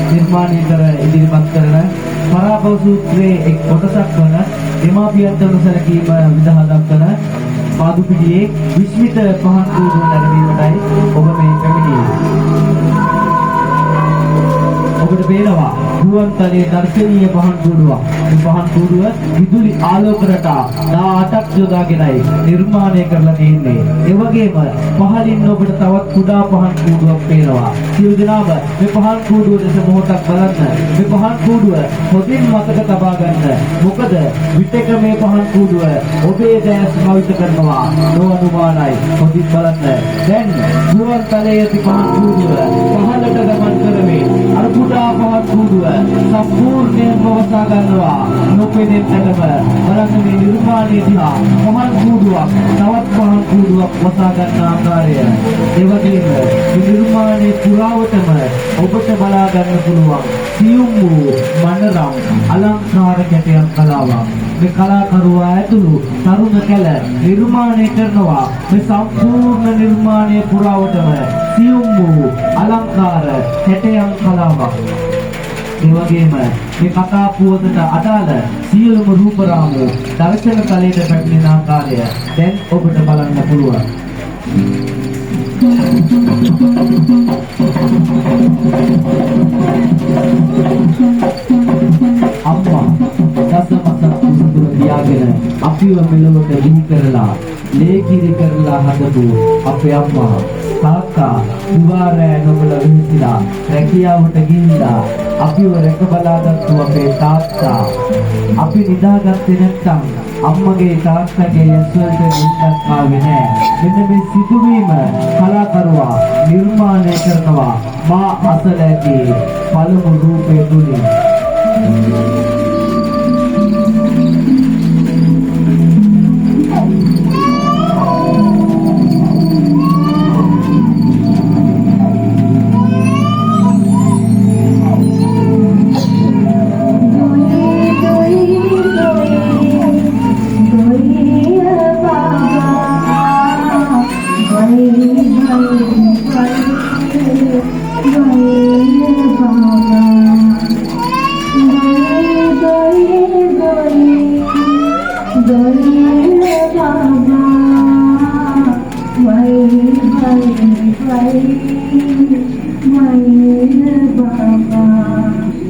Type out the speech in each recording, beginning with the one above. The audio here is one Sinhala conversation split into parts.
නිර්මාණය කර ඉදිරිපත් කරන පරාභව සූත්‍රයේ එක් කොටසක් වන දෙමාපියන්ට සැලකීම විදහා දක්වන පාදුපිටියේ විස්මිත පහන් කූඩුව නැරඹීමටයි ඔබ මේ පැමිණියේ. ඔබට පේනවා ගුවන්තලයේ දර්ශනීය පහන් කූඩුවක්. මේ පහන් කූඩුව විදුලි ආලෝක රටා 18ක් යොදාගෙනයි නිර්මාණය කරලා තියෙන්නේ. ඒ වගේම පහළින් ඔබට තවත් කුඩා පහන් කූඩුවක් පේනවා. සියලු දෙනාම මේ පහන් කූඩුව දෙස මොහොතක් බලන්න. මේ පහන් කූඩුව හොඳින් මතක තබා ගන්න. මොකද විටක මේ පහන් කූඩුව ඔබේ දැස් භවිත කරනවා. නොඅනුමානයි. හොඳින් බලන්න. දැන් ගුවන්තලයේ පහන් කූඩුව පහළට ගමන් කරමින් අර කුඩා පහන් කූඩුව සම්පූර්ණයෙන්ම වසා ගන්නවා. නොපෙනෙන්නටම බලන්න මේ නිර්මාණයේ දිහා පහන් කූඩුවක් තවත් පහන් කූඩුවක් වසා ගන්න ආකාරය. ඒ වගේම මේ නිර්මාණයේ පුරාවටම ඔබට බලා ගන්න පුළුවන් සියුම් වූ මනරම් අලංකාර කැටයම් කලාවක්. මේ කලාකරුවා ඇතුළු තරුණ කැල නිර්මාණය කරනවා මේ සම්පූර්ණ නිර්මාණයේ පුරාවටම සියුම් වූ අලංකාර කැටයම් කලාවක්. ඒ වගේම මේ කතා පුවතට අදාළ සියලුම රූප රාමු දර්ශන තලයට පැමිණෙන ආකාරය දැන් ඔබට බලන්න පුළුවන්. අම්මා දසමසක් කුසතුර තියාගෙන අපිව මෙලොවට දිවි කරලා ලේකිරි කරලා හදපු අපේ අම්මා තාත්තා විවාරය නොබල විහිසිලා රැකියාවට ගිහිල්ලා අපිව රැක බලාගත්තු අපේ තාත්තා අපි නිදාගත්තේ නැත්නම් අම්මගේ තාත්තගේ යසවලට නිදක් ආවේ නැහැ. මෙන්න මේ සිදුවීම කලාකරුවා නිර්මාණය කරනවා මා අසල ඇති පළමු රූපේ තුලින්.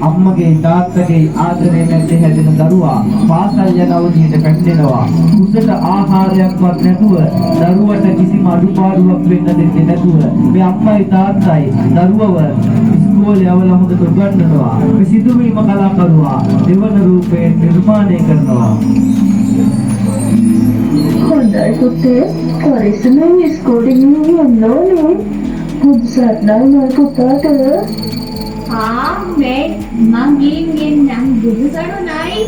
අම්මගේ තාත්තගේ ආදරේ නැති හැදෙන දරුවා පාසල් යන අවධියට පැමිණෙනවා. කුසට ආහාරයක්වත් නැතුව දරුවට කිසිම අඩුපාඩුවක් වෙන්න දෙන්නේ නැතුව මේ අම්මයි තාත්තයි දරුවව ඉස්කෝලේ යවලා හොඳට උගන්වනවා. මේ සිදුවීම කලාකරුවා දෙවන රූපේ නිර්මාණය කරනවා. හොඳයි පුතේ, පරිස්සමෙන් ඉස්කෝලේ යන්න ඕනේ. පුදුසත් නම් පුතාට මේ මං ගින් බුදුසණු නයි.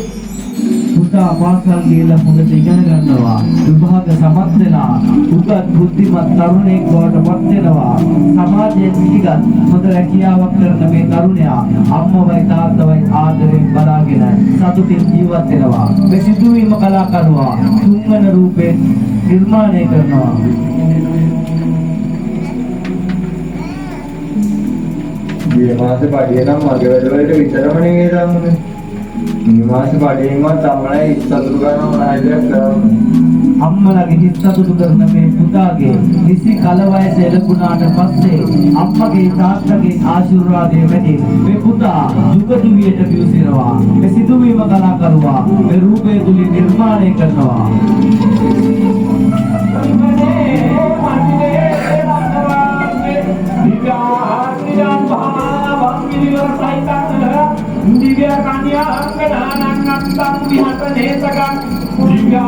පුතා පාසල් ගිහලා හොඳට ඉගෙන ගන්නවා. විභාග සමත් වෙලා උගත් බුද්ධිමත් තරුණයෙක් බවට පත් වෙනවා. සමාජයේ පිළිගත් හොඳ රැකියාවක් කරන මේ තරුණයා අම්මවයි තාත්තවයි ආදරෙන් බලාගෙන සතුටින් ජීවත් වෙනවා. මේ සිදුවීම කලාකරුවා තුන්වන රූපේ නිර්මාණය කරනවා. මේ මාසේ පඩිය නම් මගේ වැඩවලට විතරම නෙවෙයි දාන්නේ. මේ මාසේ පඩියෙන්වත් අම්මලා ඉස්සතුරු ගන්නවා නායකයක් කරන්නේ. අම්මලාගේ හිත සතුටු කරන මේ පුතාගේ නිසි කල වයස එළඹුණාට පස්සේ අම්මගේ තාත්තගේ ආශිර්වාදය වැඩි මේ පුතා යුගදුවියට පිවිසෙනවා. මේ සිදුවීම කලාකරුවා මේ රූපය තුලින් නිර්මාණය කරනවා. Divya kanya angkana nantang dihatane sakan divya